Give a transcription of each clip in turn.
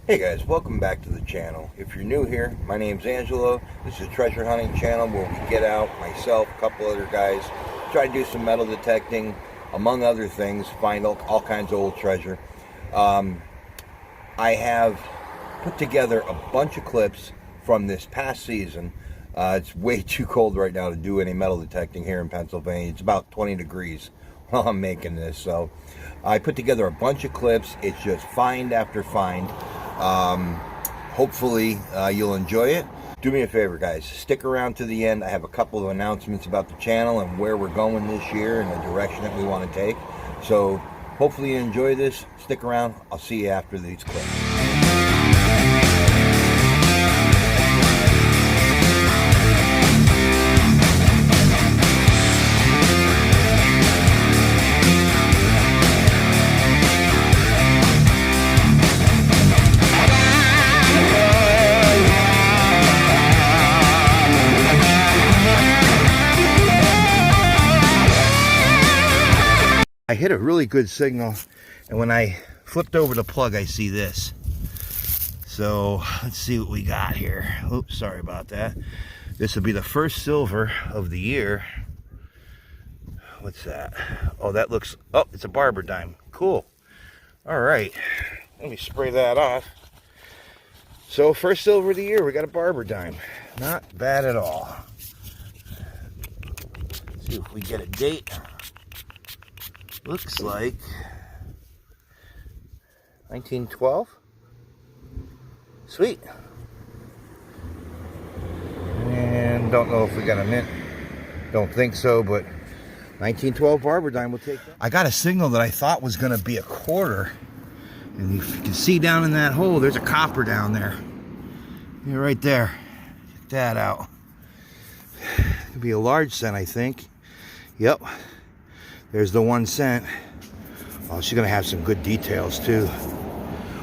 Hey guys, welcome back to the channel. If you're new here, my name's Angelo. This is a treasure hunting channel where we get out, myself, a couple other guys, try to do some metal detecting, among other things, find all kinds of old treasure. I have put together a bunch of clips from this past season. It's way too cold right now to do any metal detecting here in Pennsylvania. It's about 20 degrees while I'm making this. So I put together a bunch of clips. It's just find after find. Hopefully you'll enjoy it. Do me a favor, guys. Stick around to the end. I have a couple of announcements about the channel and where we're going this year and the direction that we want to take. So hopefully you enjoy this. Stick around. I'll see you after these clips. I hit a really good signal, and when I flipped over the plug, I see this. So let's see what we got here. Oops, sorry about that. This will be the first silver of the year. What's that? Oh, that looks, oh, it's a barber dime. Cool. All right, let me spray that off. So first silver of the year, we got a barber dime. Not bad at all. Let's see if we get a date. Looks like 1912. Sweet. And don't know if we got a mint. Don't think so, but 1912 barber dime will take that. I got a signal that I thought was going to be a quarter. And if you can see down in that hole, there's a copper down there. Yeah, right there. Check that out. It'll be a large cent, I think. Yep. There's the 1 cent. Oh, she's gonna have some good details too.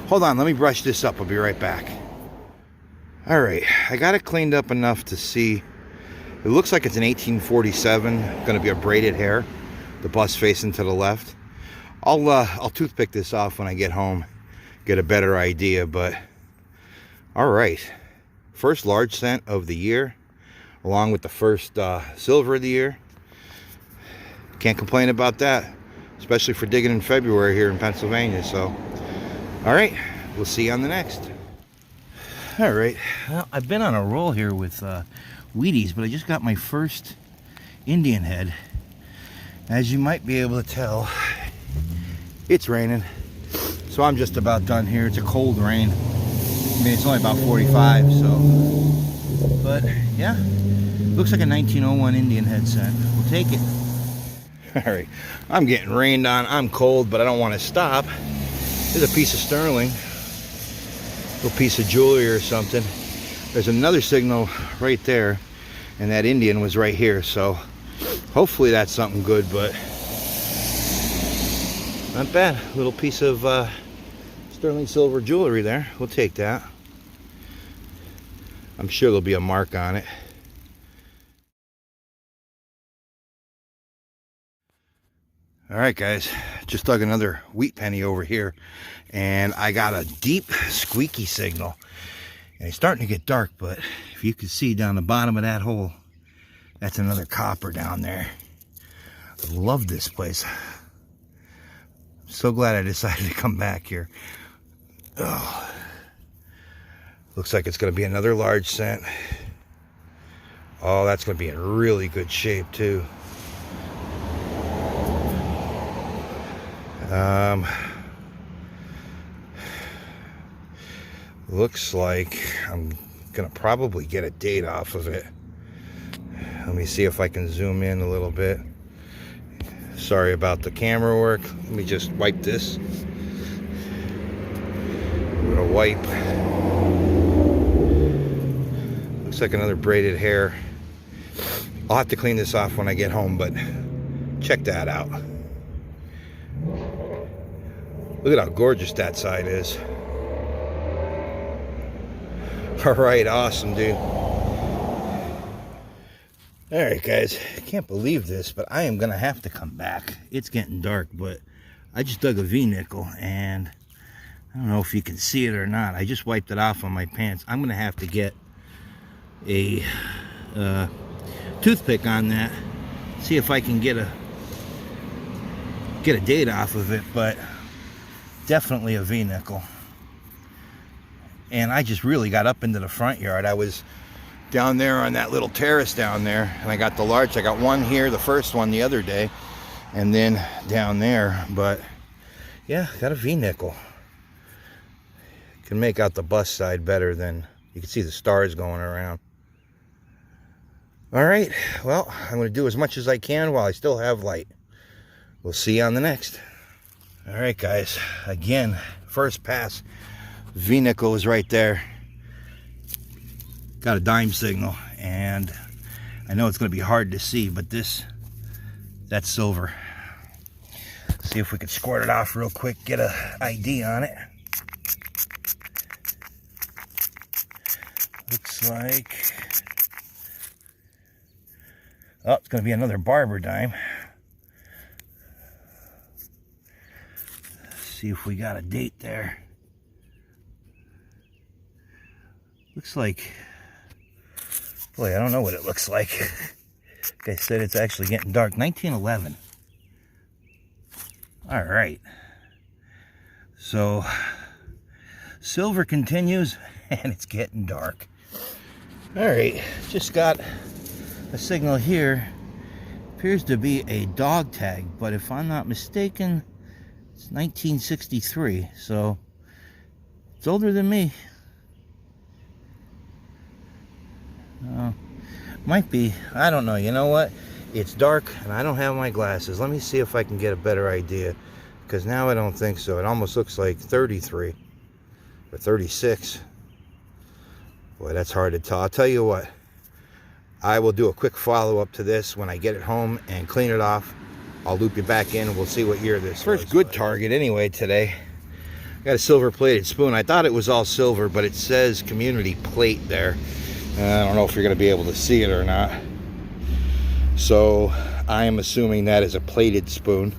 Hold on, let me brush this up. I'll be right back. All right, I got it cleaned up enough to see. It looks like it's an 1847. Gonna be a braided hair. The bust facing to the left. I'll toothpick this off when I get home, get a better idea. But all right, first large cent of the year, along with the first silver of the year. Can't complain about that, especially for digging in February here in Pennsylvania. So, all right, we'll see you on the next. All right, well, I've been on a roll here with Wheaties, but I just got my first Indian head. As you might be able to tell, it's raining, so I'm just about done here. It's a cold rain. I mean, it's only about 45, so, but yeah, looks like a 1901 Indian head scent. We'll take it. All right, I'm getting rained on. I'm cold, but I don't want to stop. There's a piece of sterling, a little piece of jewelry or something. There's another signal right there, and that Indian was right here. So hopefully that's something good, but not bad. A little piece of sterling silver jewelry there. We'll take that. I'm sure there'll be a mark on it. All right, guys, just dug another wheat penny over here, and I got a deep squeaky signal. And it's starting to get dark, but if you can see down the bottom of that hole, that's another copper down there. I love this place. I'm so glad I decided to come back here. Oh, looks like it's going to be another large cent. Oh, that's going to be in really good shape too. Looks like I'm gonna probably get a date off of it. Let me see if I can zoom in a little bit. Sorry about the camera work. Let me just wipe this. I'm gonna wipe. Looks like another braided hair. I'll have to clean this off when I get home, but check that out. Look at how gorgeous that side is. All right, awesome, dude. All right, guys, I can't believe this, but I am gonna have to come back. It's getting dark, but I just dug a V-nickel, and I don't know if you can see it or not. I just wiped it off on my pants. I'm gonna have to get a toothpick on that, see if I can get a date off of it, but definitely a V-nickel. And I just really got up into the front yard. I was down there on that little terrace down there, and I got the large. I got one here, the first one the other day, and then down there. But yeah, got a V-nickel. Can make out the bust side better than you can see the stars going around. All right, well, I'm going to do as much as I can while I still have light. We'll see you on the next. All right, guys, again, first pass. V-nickel is right there. Got a dime signal, and I know it's going to be hard to see, but that's silver. See if we can squirt it off real quick, get an ID on it. Looks like, oh, it's going to be another barber dime. See if we got a date there. Looks like, boy, I don't know what it looks like. Like I said, it's actually getting dark. 1911. All right. So, silver continues, and it's getting dark. All right, just got a signal here. Appears to be a dog tag, but if I'm not mistaken, it's 1963, so it's older than me. Might be, I don't know. You know what? It's dark, and I don't have my glasses. Let me see if I can get a better idea, because now I don't think so. It almost looks like 33 or 36. Boy, that's hard to tell. I'll tell you what, I will do a quick follow-up to this when I get it home and clean it off. I'll loop you back in and we'll see what year this was. First good target anyway today. I got a silver plated spoon. I thought it was all silver, but it says community plate there. I don't know if you're going to be able to see it or not. So I am assuming that is a plated spoon.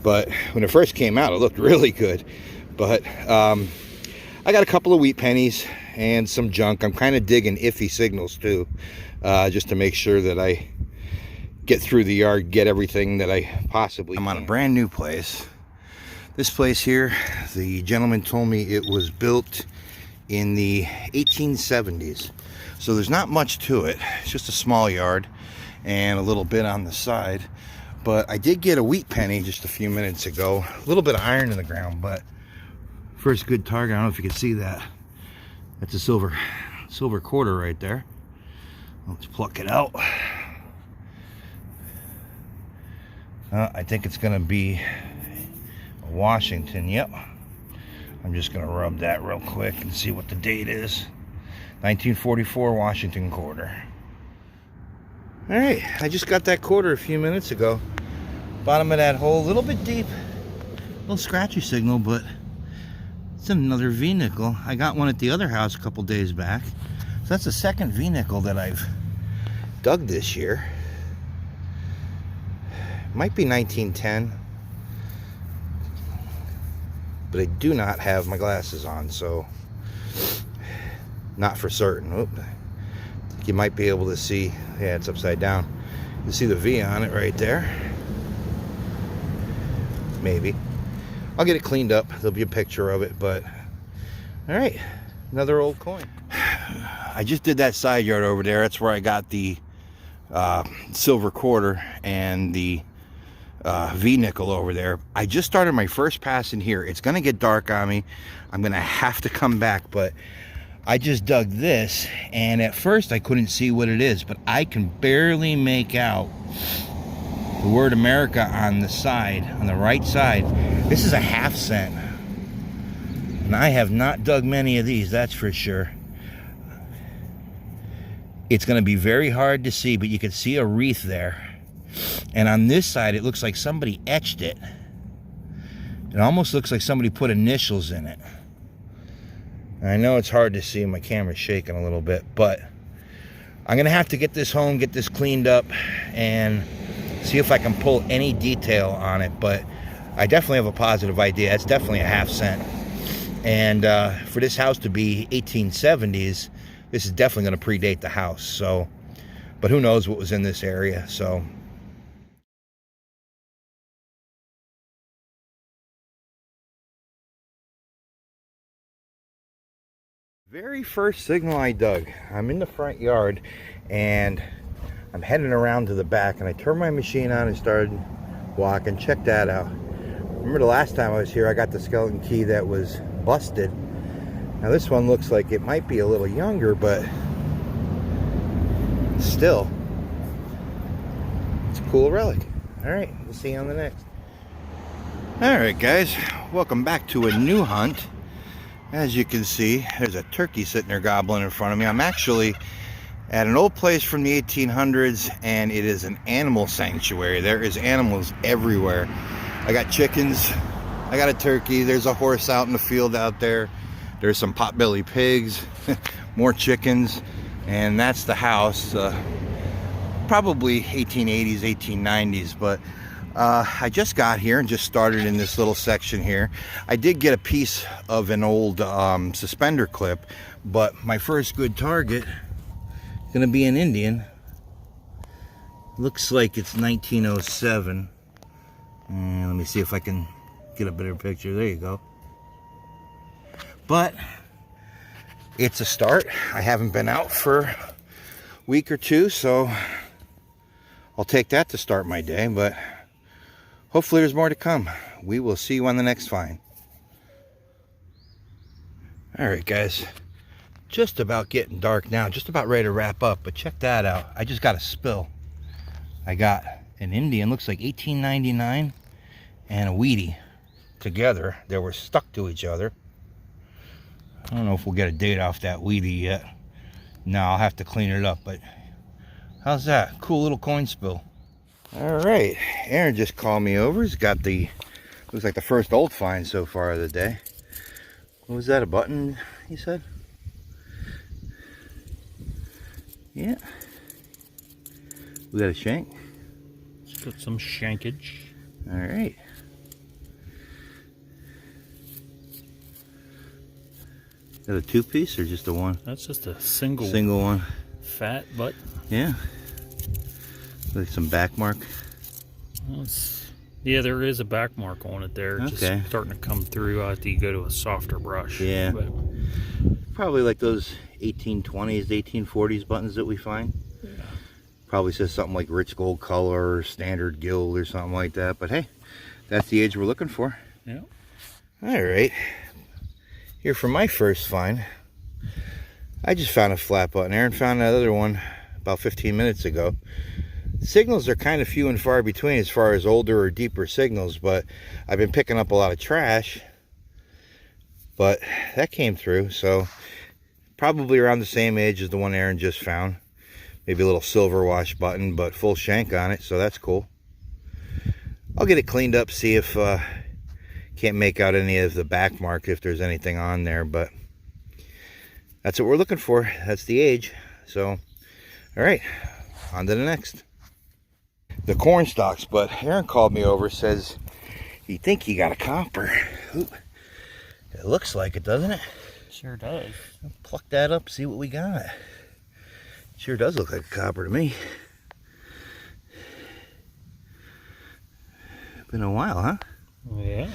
But when it first came out, it looked really good. But I got a couple of wheat pennies and some junk. I'm kind of digging iffy signals too, just to make sure that I get through the yard, get everything that I possibly can. I'm on a brand new place. This place here, the gentleman told me it was built in the 1870s. So there's not much to it. It's just a small yard and a little bit on the side. But I did get a wheat penny just a few minutes ago. A little bit of iron in the ground, but first good target. I don't know if you can see that. That's a silver quarter right there. Let's pluck it out. I think it's going to be a Washington. Yep. I'm just going to rub that real quick and see what the date is. 1944 Washington quarter. All right, I just got that quarter a few minutes ago. Bottom of that hole, a little bit deep. A little scratchy signal, but it's another V-nickel. I got one at the other house a couple days back. So that's the second V-nickel that I've dug this year. Might be 1910. But I do not have my glasses on, so not for certain. Oop. You might be able to see, yeah, it's upside down. You see the V on it right there. Maybe. I'll get it cleaned up. There'll be a picture of it, but all right, another old coin. I just did that side yard over there. That's where I got the silver quarter and the V-nickel over there. I just started my first pass in here. It's gonna get dark on me. I'm gonna have to come back, but I just dug this, and at first I couldn't see what it is, but I can barely make out the word America on the side, on the right side. This is a 1/2 cent. And I have not dug many of these, that's for sure. It's going to be very hard to see, but you can see a wreath there. And on this side, it looks like somebody etched it. It almost looks like somebody put initials in it. I know it's hard to see, my camera's shaking a little bit, but I'm going to have to get this home, get this cleaned up, and see if I can pull any detail on it. But I definitely have a positive idea. It's definitely a 1/2 cent. And for this house to be 1870s, this is definitely going to predate the house. So, but who knows what was in this area. So very first signal I dug, I'm in the front yard and I'm heading around to the back, and I turned my machine on and started walking. Check that out. Remember the last time I was here, I got the skeleton key that was busted. Now this one looks like it might be a little younger, but still, it's a cool relic. All right, we'll see you on the next. All right, guys, welcome back to a new hunt. As you can see, there's a turkey sitting there gobbling in front of me. I'm actually at an old place from the 1800s, and it is an animal sanctuary. There is animals everywhere. I got chickens, I got a turkey, there's a horse out in the field out there, there's some potbelly pigs, more chickens, and that's the house. Probably 1880s, 1890s, but I just got here and just started in this little section here. I did get a piece of an old suspender clip, but my first good target is gonna be an Indian. Looks like it's 1907. And let me see if I can get a better picture. There you go. But it's a start. I haven't been out for a week or two, so I'll take that to start my day, but hopefully there's more to come. We will see you on the next find. All right, guys, just about getting dark now, just about ready to wrap up, but check that out. I just got a spill. I got an Indian, looks like 1899, and a Wheatie together. They were stuck to each other. I don't know if we'll get a date off that Wheatie yet. No, I'll have to clean it up, but how's that? Cool little coin spill. All right, Aaron just called me over. He's got the, looks like the first old find so far of the day. What was that, a button, he said? Yeah. We got a shank. It's got some shankage. All right. Is that a two-piece or just a one? That's just a single one. Fat butt. Yeah. Like some back mark. Well, yeah, there is a back mark on it there. Okay. Just starting to come through after you go to a softer brush. Yeah. But probably like those 1820s, 1840s buttons that we find. Yeah. Probably says something like rich gold color or standard gild or something like that. But hey, that's the age we're looking for. Yeah. All right. Here for my first find. I just found a flat button. Aaron found another one about 15 minutes ago. Signals are kind of few and far between as far as older or deeper signals, but I've been picking up a lot of trash. But that came through, so probably around the same age as the one Aaron just found. Maybe a little silver wash button, but full shank on it, so that's cool. I'll get it cleaned up, see if can't make out any of the back mark if there's anything on there, but that's what we're looking for. That's the age. So, all right, on to the next. The corn stalks, but Aaron called me over, says he think he got a copper. Ooh, it looks like it, doesn't it? Sure does. I'll pluck that up, see what we got. Sure does look like a copper to me. Been a while, huh? Yeah.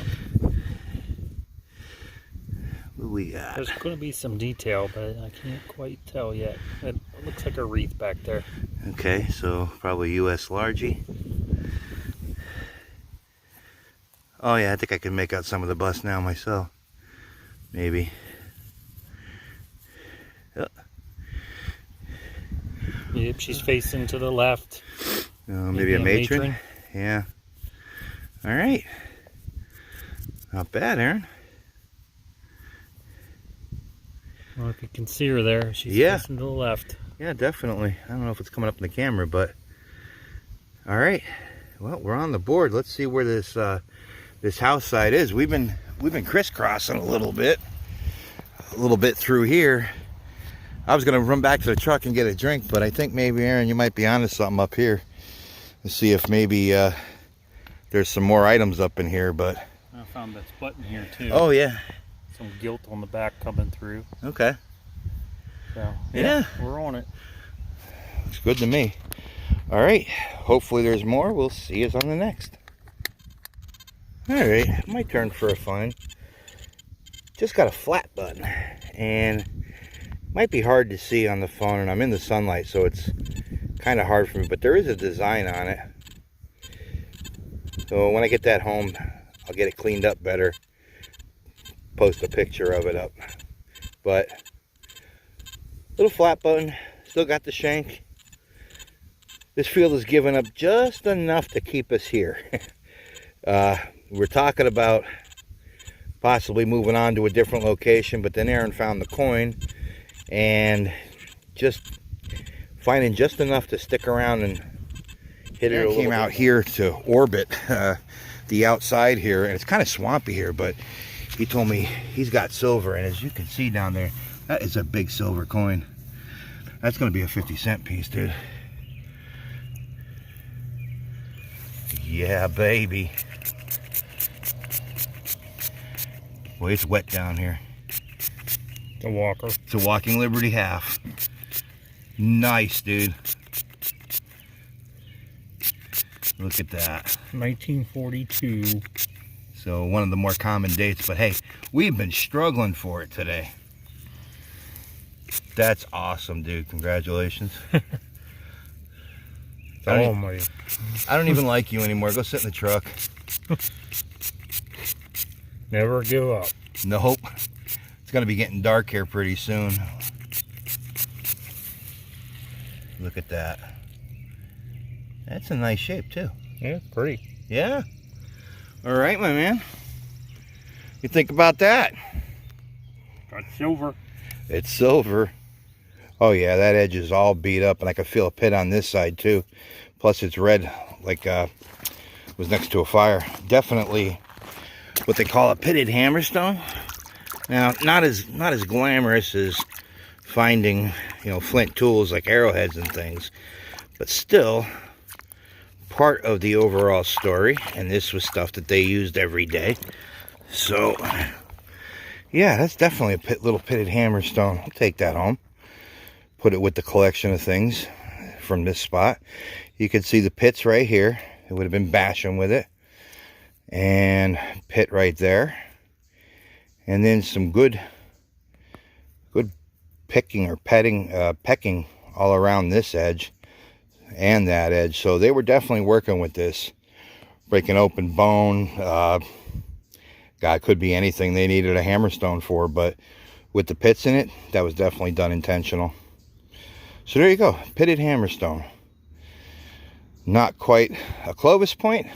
What we got? There's going to be some detail, but I can't quite tell yet. It looks like a wreath back there. Okay, so probably U.S. largie. Oh yeah, I think I can make out some of the bust now myself. Maybe. Oh. Yep, she's facing to the left. Maybe a matron. Yeah. All right. Not bad, Aaron. Well, if you can see her there, she's facing to the left. Yeah, definitely. I don't know if it's coming up in the camera, but all right. Well, we're on the board. Let's see where this this house side is. We've been crisscrossing a little bit through here. I was gonna run back to the truck and get a drink, but I think maybe, Aaron, you might be onto something up here. Let's see if maybe there's some more items up in here, but I found that button here too. Oh yeah. some gilt on the back coming through. Okay. So, yeah, we're on it. Looks good to me. All right. Hopefully there's more. We'll see us on the next. All right. My turn for a find. Just got a flat button. And might be hard to see on the phone. And I'm in the sunlight, so it's kind of hard for me. But there is a design on it. So when I get that home, I'll get it cleaned up better. Post a picture of it up. But little flat button. Still got the shank. This field has given up just enough to keep us here. We're talking about possibly moving on to a different location, but then Aaron found the coin and just finding just enough to stick around and hit it. Came out here to orbit the outside here, and it's kind of swampy here, but he told me he's got silver, and as you can see down there, that is a big silver coin. That's going to be a 50-cent piece, dude. Yeah, baby. Boy, it's wet down here. It's a walker. It's a walking Liberty half. Nice, dude. Look at that. 1942. So one of the more common dates, but hey, we've been struggling for it today. That's awesome, dude. Congratulations. I don't even like you anymore. Go sit in the truck. Never give up. Nope. It's going to be getting dark here pretty soon. Look at that. That's a nice shape, too. Yeah, it's pretty. Yeah. All right, my man. You think about that? Got silver. It's silver. Oh, yeah, that edge is all beat up, and I can feel a pit on this side, too. Plus, it's red, like was next to a fire. Definitely what they call a pitted hammerstone. Now, not as glamorous as finding, you know, flint tools like arrowheads and things, but still part of the overall story. And this was stuff that they used every day. So, yeah, that's definitely a little pitted hammerstone. I'll take that home. Put it with the collection of things from this spot. You can see the pits right here. It would have been bashing with it. And pit right there. And then some good picking or pecking all around this edge and that edge. So they were definitely working with this. Breaking open bone. God, could be anything they needed a hammerstone for, but with the pits in it, that was definitely done intentional. So there you go, pitted hammerstone. Not quite a Clovis point,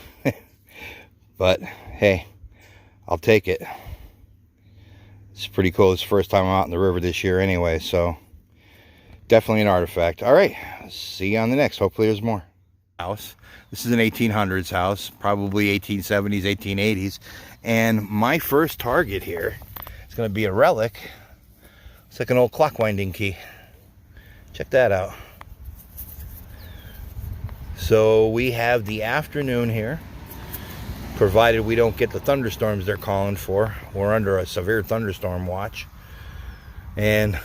but hey, I'll take it. It's pretty cool. It's the first time I'm out in the river this year anyway, so definitely an artifact. All right, see you on the next. Hopefully there's more. House. This is an 1800s house, probably 1870s, 1880s. And my first target here is going to be a relic. It's like an old clock winding key. Check that out. So we have the afternoon here, provided we don't get the thunderstorms they're calling for. We're under a severe thunderstorm watch. And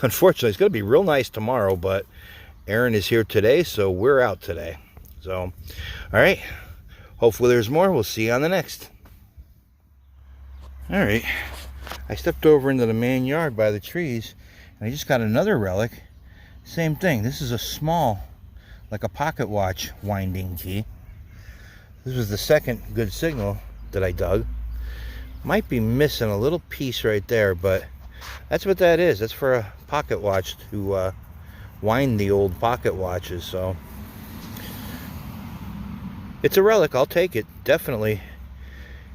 unfortunately, it's going to be real nice tomorrow, but Aaron is here today, so we're out today. So, all right. Hopefully there's more. We'll see you on the next. All right. I stepped over into the main yard by the trees, and I just got another relic. Same thing. This is a small, like a pocket watch winding key. This was the second good signal that I dug. Might be missing a little piece right there, but that's what that is. That's for a pocket watch to wind the old pocket watches. So it's a relic. I'll take it. Definitely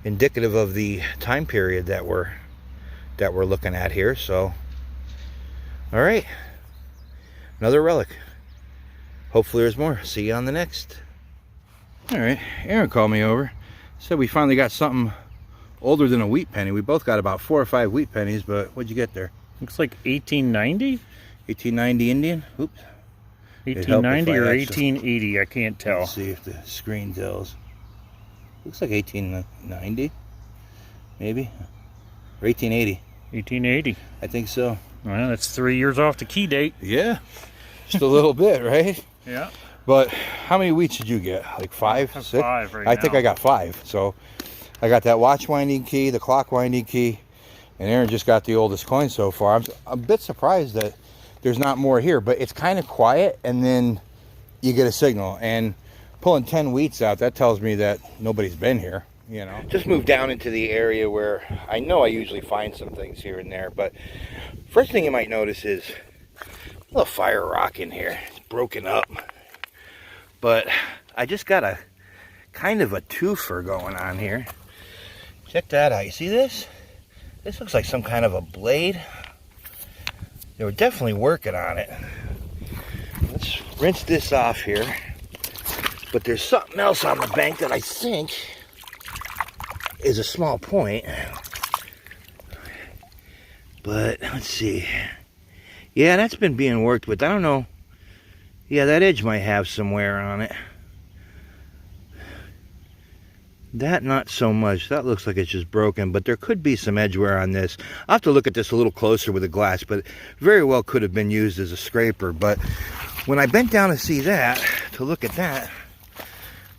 indicative of the time period that we're looking at here. So, all right, another relic. Hopefully there's more. See you on the next. All right, Aaron called me over. Said we finally got something older than a wheat penny. We both got about 4 or 5 wheat pennies, but what'd you get there? Looks like 1890. 1890 Indian. Oops. 1890 or 1880. I can't tell. Let's see if the screen tells. Looks like 1890, maybe. Or 1880. 1880. I think so. Well, that's 3 years off the key date. Yeah. Just a little bit, right? Yeah. But how many wheats did you get? Like 5, 6? 5 right now. I think I got 5. So I got that watch winding key, the clock winding key, and Aaron just got the oldest coin so far. I'm a bit surprised that there's not more here, but it's kind of quiet, and then you get a signal. And pulling 10 wheats out, that tells me that nobody's been here, you know. Just moved down into the area where I know I usually find some things here and there, but first thing you might notice is a little fire rock in here. It's broken up. But I just got a kind of a twofer going on here. Check that out. You see this? This looks like some kind of a blade. They were definitely working on it. Let's rinse this off here. But there's something else on the bank that I think is a small point. But let's see. Yeah, that's been being worked with. I don't know. Yeah, that edge might have some wear on it. That not so much. That looks like it's just broken, but there could be some edge wear on this. I'll have to look at this a little closer with a glass, but very well could have been used as a scraper. But when I bent down to see that, to look at that,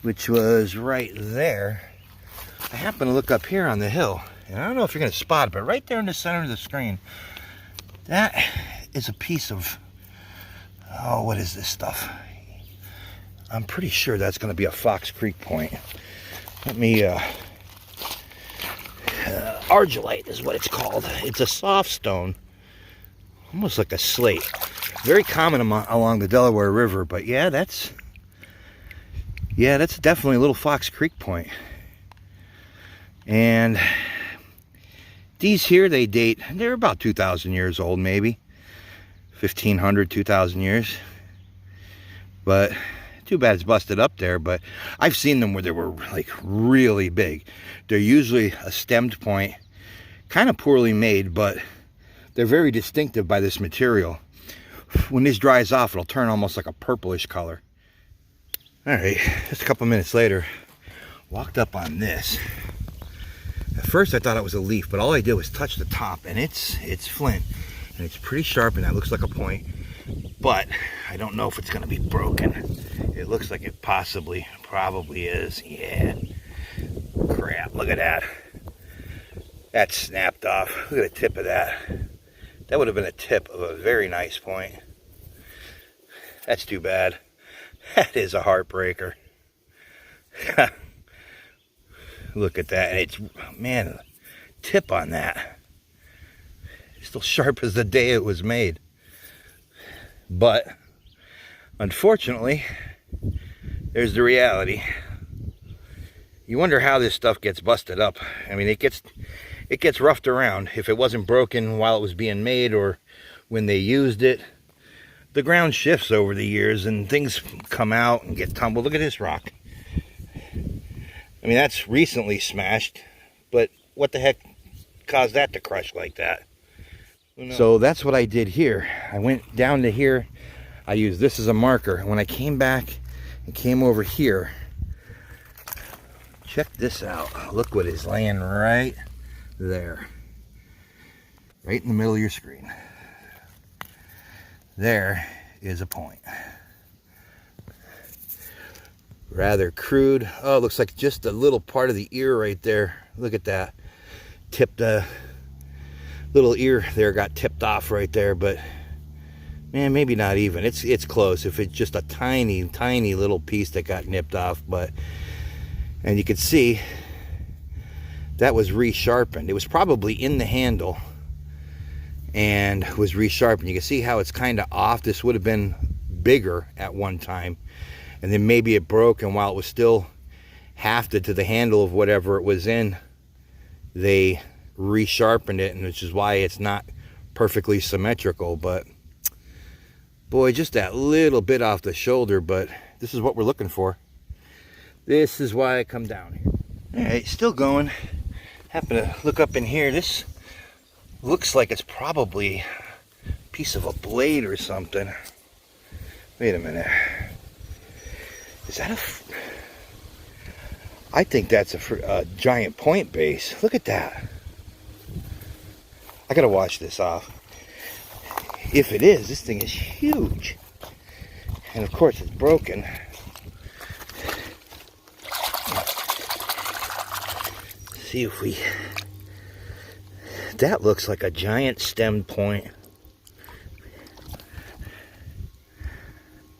which was right there, I happened to look up here on the hill, and I don't know if you're going to spot it, but right there in the center of the screen, that is a piece of, oh, what is this stuff? I'm pretty sure that's going to be a Fox Creek point. Let me, argillite is what it's called. It's a soft stone, almost like a slate. Very common along the Delaware River, but yeah, that's definitely a little Fox Creek point. And these here, they're about 2,000 years old, maybe 1,500, 2,000 years. But too bad it's busted up there. But I've seen them where they were like really big. They're usually a stemmed point, kind of poorly made, but they're very distinctive by this material. When this dries off, it'll turn almost like a purplish color. All right, just a couple minutes later, walked up on this. At first I thought it was a leaf, but all I did was touch the top, and it's flint, and it's pretty sharp, and that looks like a point, but I don't know if it's going to be broken. It looks like it probably is. Yeah. Crap, look at that. That snapped off. Look at the tip of that. That would have been a tip of a very nice point. That's too bad. That is a heartbreaker. Look at that. And it's, man, tip on that. It's still sharp as the day it was made. But unfortunately, there's the reality. You wonder how this stuff gets busted up. I mean, it gets roughed around. If it wasn't broken while it was being made or when they used it, the ground shifts over the years and things come out and get tumbled. Look at this rock. I mean, that's recently smashed, but what the heck caused that to crush like that? So that's what I did here. I went down to here. I used this as a marker. When I came back and came over here, check this out. Look what is laying right there. Right in the middle of your screen. There is a point. Rather crude. Oh, it looks like just a little part of the ear right there. Look at that. Tipped, little ear there got tipped off right there, but man, maybe not even. It's close. If it's just a tiny little piece that got nipped off, but, and you can see that was resharpened. It was probably in the handle and was resharpened. You can see how it's kind of off. This would have been bigger at one time, and then maybe it broke, and while it was still hafted to the handle of whatever it was in, they resharpened it, and which is why it's not perfectly symmetrical. But boy, just that little bit off the shoulder, but this is what we're looking for. This is why I come down here. All right, still going. Happen to look up in here. This looks like it's probably a piece of a blade or something. Wait a minute. Is that I think that's a giant point base. Look at that. I gotta wash this off. If it is, this thing is huge. And of course it's broken. See if we... That looks like a giant stemmed point.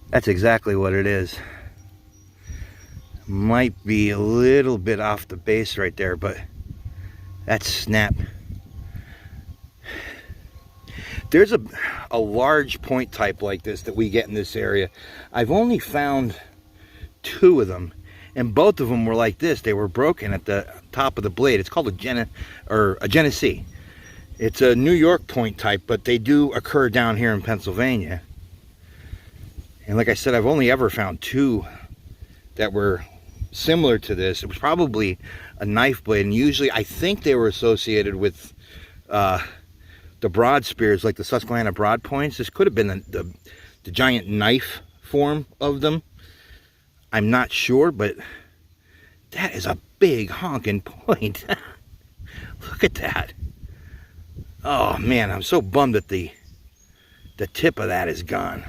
That's exactly what it is. Might be a little bit off the base right there, but that's snap. There's a large point type like this that we get in this area. I've only found 2 of them, and both of them were like this. They were broken at the top of the blade. It's called a Genesee. It's a New York point type, but they do occur down here in Pennsylvania. And like I said, I've only ever found 2 that were similar to this. It was probably a knife blade, and usually I think they were associated with the broad spears, like the Susquehanna broad points. This could have been the giant knife form of them. I'm not sure, but that is a big honking point. Look at that. Oh man, I'm so bummed that the tip of that is gone.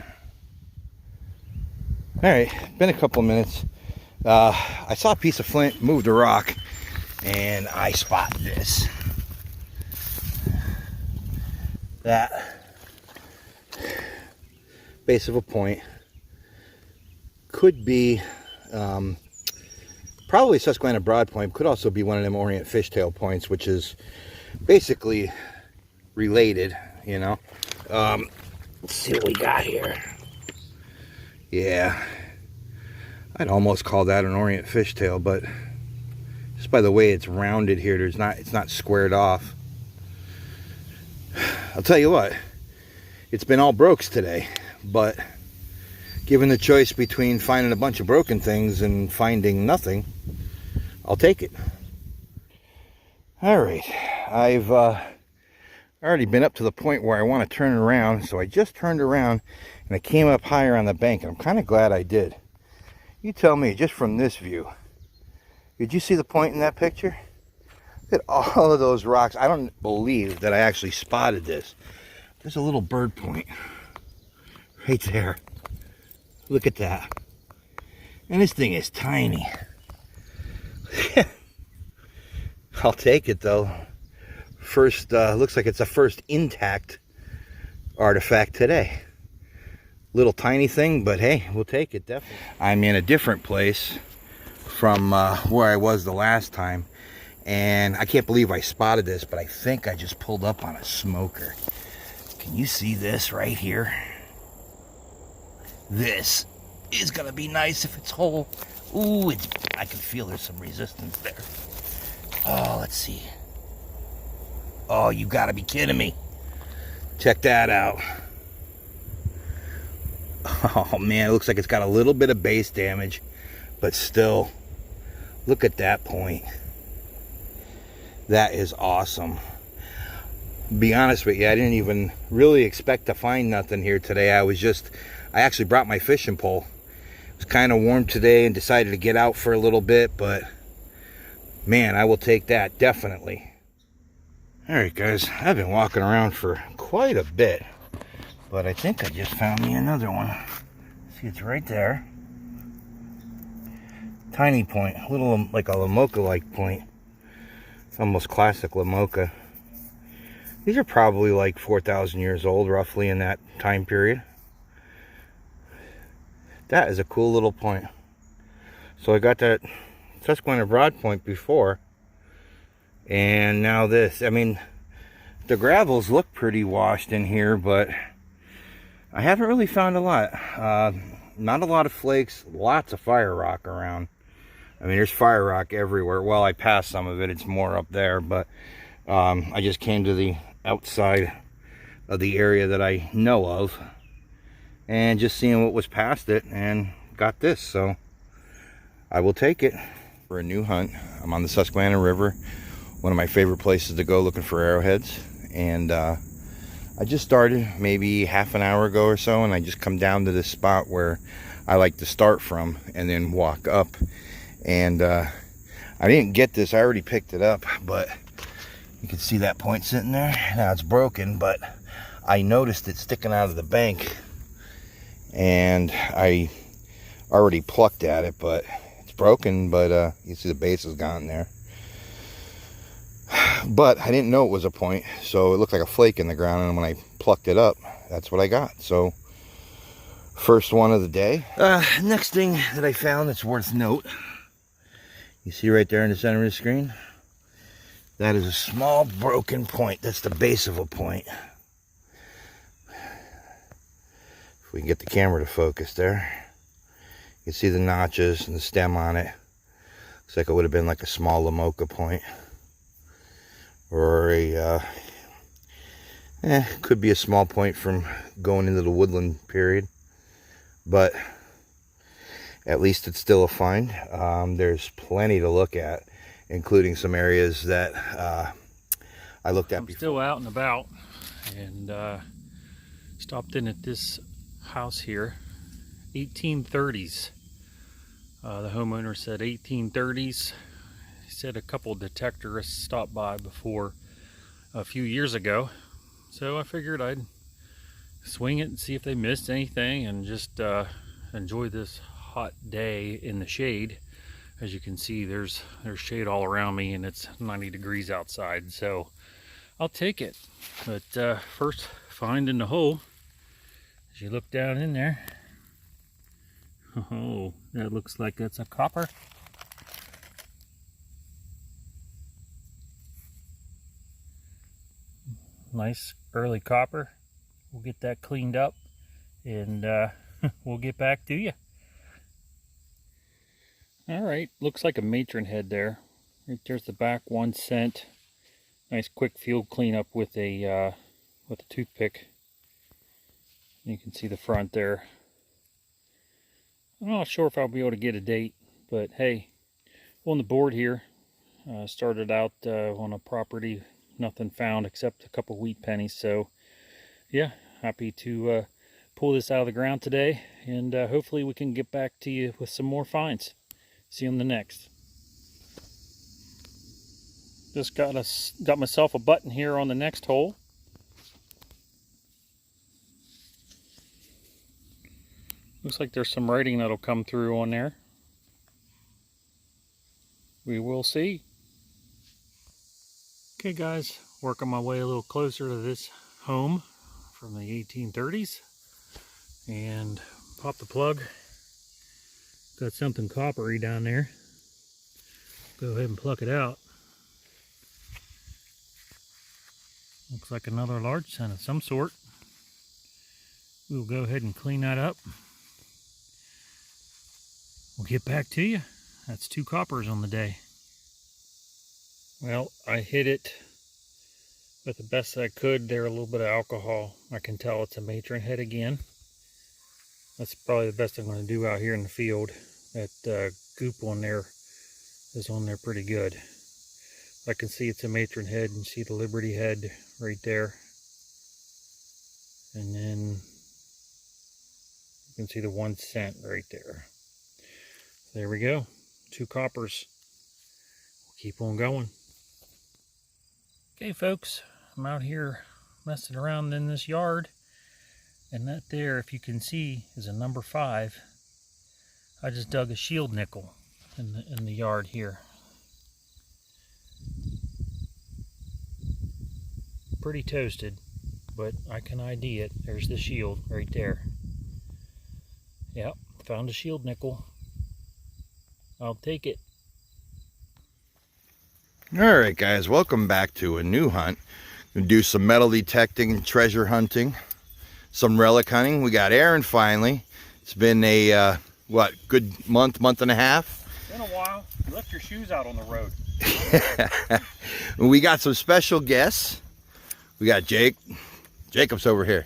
All right, been a couple minutes. I saw a piece of flint, moved a rock, and I spotted this. That base of a point could be probably Susquehanna broad point. Could also be one of them Orient fishtail points, which is basically related, you know. Let's see what we got here. Yeah, I'd almost call that an Orient fishtail, but just by the way it's rounded here, it's not squared off. I'll tell you what, it's been all brokes today, but given the choice between finding a bunch of broken things and finding nothing, I'll take it. All right, I've already been up to the point where I want to turn around, so I just turned around and I came up higher on the bank, and I'm kind of glad I did. You tell me, just from this view, did you see the point in that picture? Look at all of those rocks. I don't believe that I actually spotted this. There's a little bird point right there. Look at that. And this thing is tiny. I'll take it though. First, looks like it's a first intact artifact today. Little tiny thing, but hey, we'll take it, definitely. I'm in a different place from where I was the last time, and I can't believe I spotted this, but I think I just pulled up on a smoker. Can you see this right here? This is gonna be nice if it's whole. Ooh, I can feel there's some resistance there. Oh, let's see. Oh, you gotta be kidding me. Check that out. Oh man, it looks like it's got a little bit of base damage, but still, look at that point. That is awesome. Be honest with you, I didn't even really expect to find nothing here today. I actually brought my fishing pole. It was kind of warm today and decided to get out for a little bit, but man, I will take that, definitely. All right, guys, I've been walking around for quite a bit, but I think I just found me another one. See, it's right there. Tiny point, a little like a Lamoka-like point. It's almost classic Lamoka. These are probably like 4,000 years old, roughly, in that time period. That is a cool little point. So I got that Susquehanna broad point before, and now this. I mean, the gravels look pretty washed in here, but I haven't really found a lot. Not a lot of flakes, lots of fire rock around. I mean, there's fire rock everywhere. Well, I passed some of it, it's more up there, but I just came to the outside of the area that I know of, and just seeing what was past it, and got this, so I will take it. For a new hunt, I'm on the Susquehanna River, one of my favorite places to go looking for arrowheads, and I just started maybe half an hour ago or so, and I just come down to this spot where I like to start from and then walk up. And I didn't get this, I already picked it up, but You can see that point sitting there. Now it's broken, but I noticed it sticking out of the bank, and I already plucked at it, but it's broken. But you see the base is gone there. But I didn't know it was a point, so it looked like a flake in the ground, and when I plucked it up, that's what I got. So first one of the day. Next thing that I found that's worth note, you see right there in the center of the screen, that is a small broken point. That's the base of a point. If we can get the camera to focus there, you can see the notches and the stem on it. Looks like it would have been like a small Lamoka point, or a could be a small point from going into the woodland period, but at least it's still a find. There's plenty to look at, including some areas that I looked at before. Still out and about, and stopped in at this house here. 1830s. The homeowner said 1830s. He said a couple detectorists stopped by before a few years ago, so I figured I'd swing it and see if they missed anything, and just enjoy this hot day in the shade. As you can see, there's shade all around me, and it's 90 degrees outside, so I'll take it. But first find in the hole, as you look down in there, oh, that looks like it's a copper. Nice early copper. We'll get that cleaned up, and we'll get back to you. All right, looks like a matron head there. Right there's the back, 1 cent. Nice quick field cleanup with a toothpick. You can see the front there. I'm not sure if I'll be able to get a date, but hey, on the board here, started out on a property, nothing found except a couple wheat pennies. So yeah, happy to pull this out of the ground today, and hopefully we can get back to you with some more finds. See you on the next. Just got myself a button here on the next hole. Looks like there's some writing that'll come through on there. We will see. Okay guys, working my way a little closer to this home from the 1830s, and pop the plug. Got something coppery down there. Go ahead and pluck it out. Looks like another large cent of some sort. We'll go ahead and clean that up. We'll get back to you. That's 2 coppers on the day. Well, I hit it with the best I could there, a little bit of alcohol. I can tell it's a matron head again. That's probably the best I'm going to do out here in the field. That goop on there is on there pretty good. I can see it's a matron head, and see the Liberty head right there. And then you can see the 1 cent right there. There we go. 2 coppers. We'll keep on going. Okay folks, I'm out here messing around in this yard, and that there, if you can see, is a number 5. I just dug a shield nickel in the yard here. Pretty toasted, but I can ID it. There's the shield right there. Yep, found a shield nickel. I'll take it. Alright guys, welcome back to a new hunt. We'll do some metal detecting, treasure hunting, some relic hunting. We got Aaron finally. It's been a, what, good month and a half? It's been a while. You left your shoes out on the road. We got some special guests. We got Jake. Jacob's over here.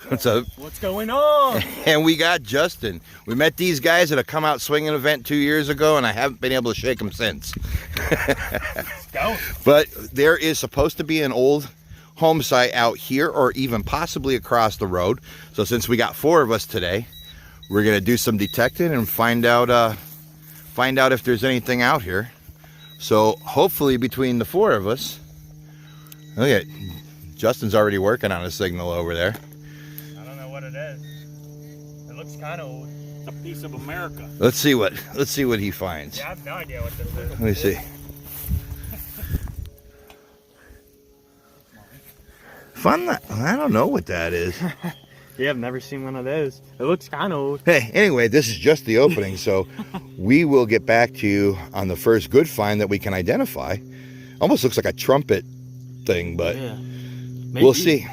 What's up? What's going on? And we got Justin. We met these guys at a Come Out Swinging event 2 years ago, and I haven't been able to shake them since. Let's go. But there is supposed to be an old home site out here, or even possibly across the road. So since we got 4 of us today, we're gonna do some detecting and find out if there's anything out here. So hopefully between the 4 of us, Look at Justin's already working on a signal over there. I don't know what it is. It looks kind of old. It's a piece of America. Let's see what he finds. Yeah, I have no idea what this is. Let me see. Fun. I don't know what that is. Yeah, I've never seen one of those. It looks kind of old. Hey, anyway, this is just the opening, so we will get back to you on the first good find that we can identify. Almost looks like a trumpet thing, but yeah, we'll see.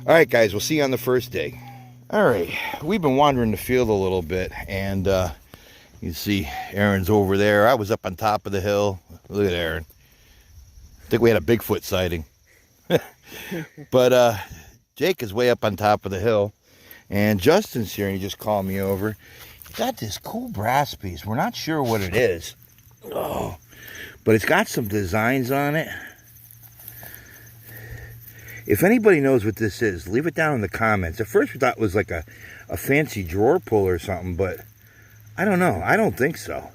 All right, guys, we'll see you on the first day. All right, we've been wandering the field a little bit, and you see Aaron's over there. I was up on top of the hill. Look at Aaron. I think we had a Bigfoot sighting. But Jake is way up on top of the hill, and Justin's here, and he just called me over. He got this cool brass piece. We're not sure what it is. Oh, but it's got some designs on it. If anybody knows what this is, leave it down in the comments. At first we thought it was like a fancy drawer pull or something, but I don't know. I don't think so.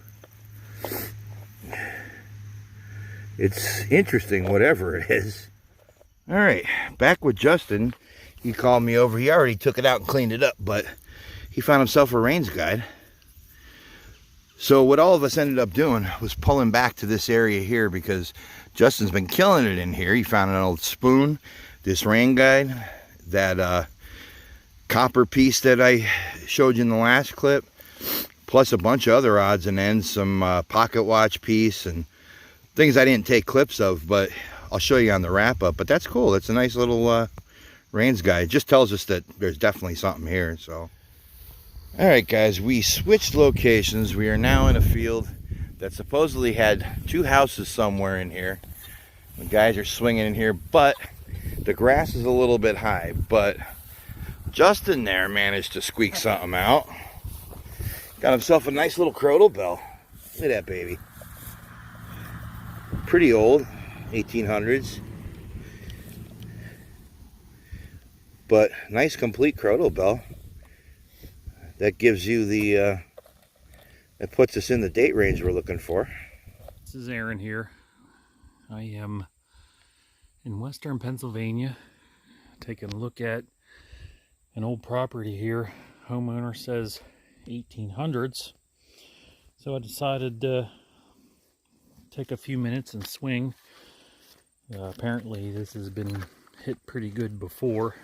It's interesting, whatever it is. All right, back with Justin. He called me over. He already took it out and cleaned it up, but he found himself a range guide. So what all of us ended up doing was pulling back to this area here because Justin's been killing it in here. He found an old spoon, this rain guide, that copper piece that I showed you in the last clip, plus a bunch of other odds and ends, some pocket watch piece and things I didn't take clips of, but I'll show you on the wrap up. But that's cool. It's a nice little range guide. It just tells us that there's definitely something here. So, all right, guys, we switched locations. We are now in a field that supposedly had two houses somewhere in here. The guys are swinging in here, but the grass is a little bit high. But Justin there managed to squeak something out. Got himself a nice little crotal bell. Look at that baby. Pretty old, 1800s. But nice complete crotal bell. That gives you the, that puts us in the date range we're looking for. This is Aaron here. I am in western Pennsylvania, taking a look at an old property here. Homeowner says 1800s. So I decided to take a few minutes and swing. Apparently this has been hit pretty good before.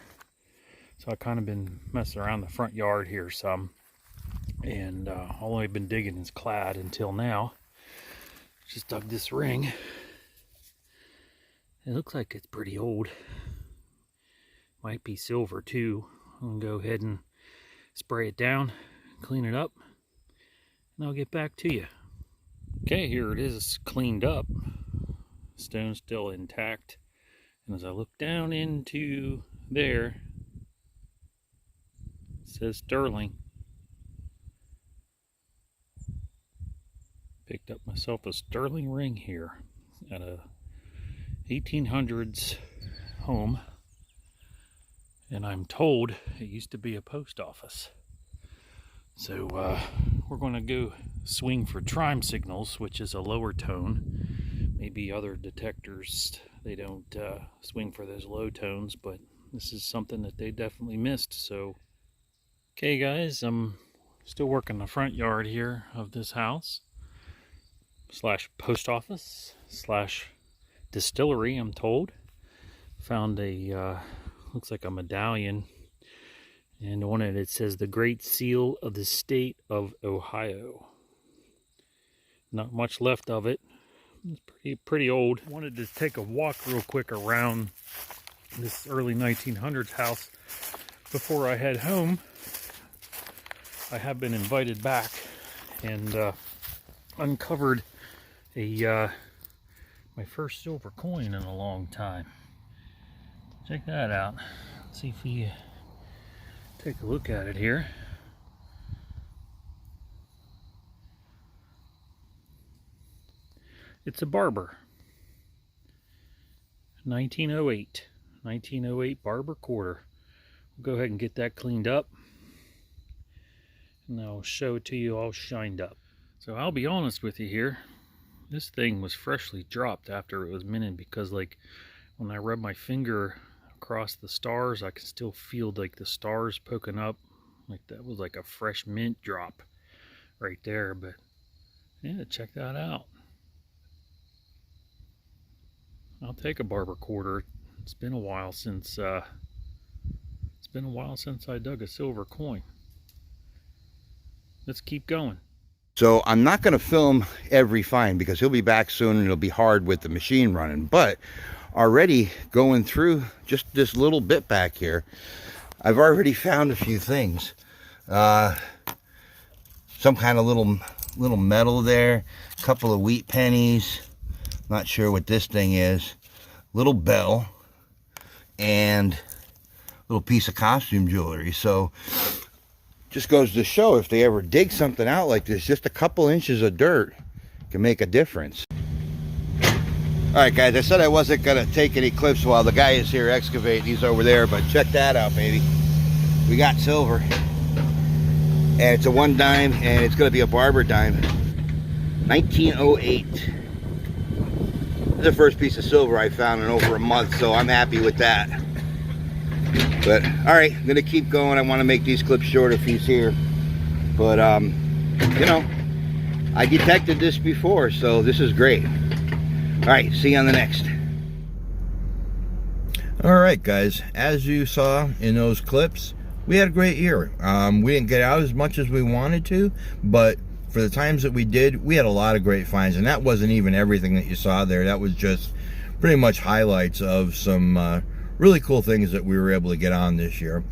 So I've kind of been messing around the front yard here some. And all I've been digging is clad until now. Just dug this ring. It looks like it's pretty old. Might be silver too. I'm gonna go ahead and spray it down, clean it up, and I'll get back to you. Okay, here it is cleaned up. Stone's still intact. And as I look down into there, it says sterling. Picked up myself a sterling ring here at a 1800s home. And I'm told it used to be a post office. So we're going to go swing for chime signals, which is a lower tone. Maybe other detectors, they don't swing for those low tones, but this is something that they definitely missed. So, okay guys, I'm still working the front yard here of this house slash post office slash distillery, I'm told. Found a looks like a medallion, and on it says the Great Seal of the State of Ohio. Not much left of it. It's pretty old. Wanted to take a walk real quick around this early 1900s house before I head home. I have been invited back and uncovered a my first silver coin in a long time. Check that out. Let's see if we take a look at it here. It's a barber. 1908 barber quarter. We'll go ahead and get that cleaned up, and I'll show it to you all shined up. So I'll be honest with you here. This thing was freshly dropped after it was minted, because like when I rub my finger across the stars, I can still feel like the stars poking up. Like that was like a fresh mint drop right there. But yeah, check that out. I'll take a barber quarter. It's been a while since I dug a silver coin. Let's keep going. So I'm not going to film every find because he'll be back soon and it'll be hard with the machine running. But already going through just this little bit back here, I've already found a few things. Some kind of little metal there, a couple of wheat pennies, not sure what this thing is, little bell, and a little piece of costume jewelry. So just goes to show, if they ever dig something out like this, just a couple inches of dirt can make a difference. Alright guys, I said I wasn't going to take any clips while the guy is here excavating. He's over there, but check that out, baby. We got silver. And it's a 1 dime, and it's going to be a barber dime. 1908. This is the first piece of silver I found in over a month, so I'm happy with that. But alright, I'm gonna keep going. I want to make these clips short if he's here. But you know, I detected this before, so this is great. Alright, see you on the next. Alright guys, as you saw in those clips, we had a great year. We didn't get out as much as we wanted to, but for the times that we did, we had a lot of great finds, and that wasn't even everything that you saw there. That was just pretty much highlights of some really cool things that we were able to get on this year.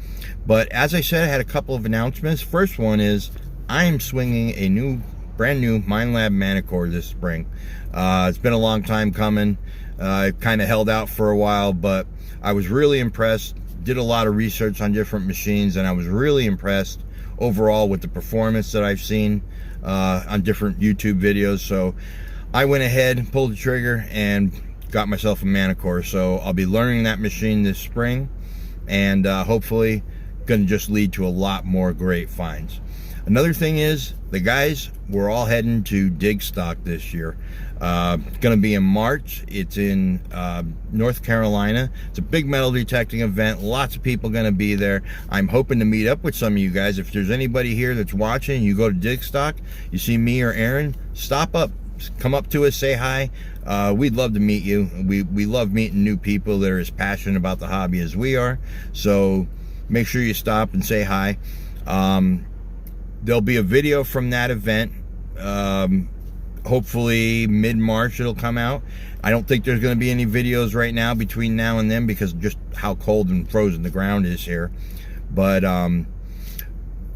But as I said, I had a couple of announcements. First one is I'm swinging a brand new Minelab Manicore this spring. It's been a long time coming. I kind of held out for a while, but I was really impressed. Did a lot of research on different machines, and I was really impressed overall with the performance that I've seen on different YouTube videos. So I went ahead, pulled the trigger, and got myself a Manicore. So I'll be learning that machine this spring, and hopefully going to just lead to a lot more great finds. Another thing is, the guys, we're all heading to Dig Stock this year. It's going to be in March. It's in North Carolina. It's a big metal detecting event. Lots of people going to be there. I'm hoping to meet up with some of you guys. If there's anybody here that's watching, you go to Dig Stock, you see me or Aaron, stop up, come up to us, say hi. We'd love to meet you. We love meeting new people that are as passionate about the hobby as we are. So make sure you stop and say hi. There'll be a video from that event. Hopefully mid-March it'll come out. I don't think there's going to be any videos right now between now and then because of just how cold and frozen the ground is here. But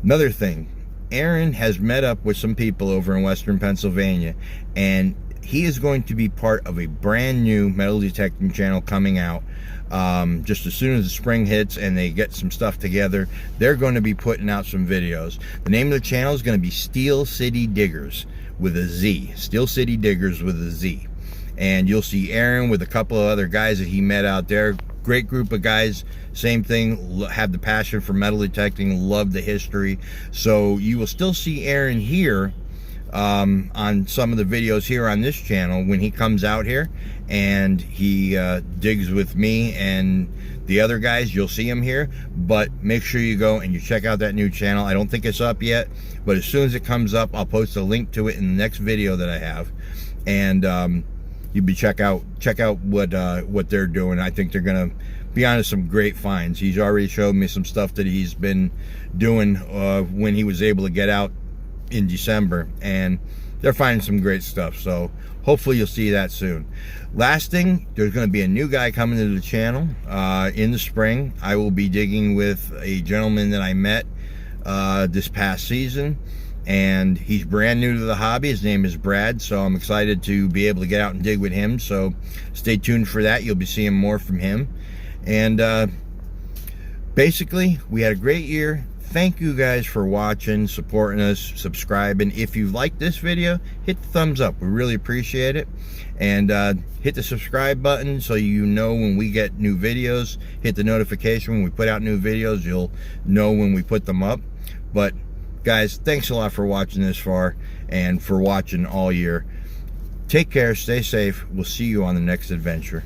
another thing, Aaron has met up with some people over in Western Pennsylvania, and he is going to be part of a brand new metal detecting channel coming out. Just as soon as the spring hits and they get some stuff together, they're going to be putting out some videos. The name of the channel is going to be Steel City Diggers with a Z. Steel City Diggers with a Z. And you'll see Aaron with a couple of other guys that he met out there. Great group of guys. Same thing, have the passion for metal detecting, love the history. So you will still see Aaron here on some of the videos here on this channel when he comes out here and he digs with me and the other guys. You'll see him here, but make sure you go and you check out that new channel. I don't think it's up yet, but as soon as it comes up, I'll post a link to it in the next video that I have, and you be check out what they're doing. I think they're gonna be on to some great finds. He's already showed me some stuff that he's been doing when he was able to get out in December, and they're finding some great stuff. So hopefully you'll see that soon. Last thing, there's going to be a new guy coming to the channel in the spring. I will be digging with a gentleman that I met this past season, and he's brand new to the hobby. His name is Brad, so I'm excited to be able to get out and dig with him. So stay tuned for that. You'll be seeing more from him. And basically, we had a great year. Thank you guys for watching, supporting us, subscribing. If you like this video, hit the thumbs up. We really appreciate it. And hit the subscribe button so you know when we get new videos. Hit the notification when we put out new videos. You'll know when we put them up. But guys, thanks a lot for watching this far and for watching all year. Take care, stay safe. We'll see you on the next adventure.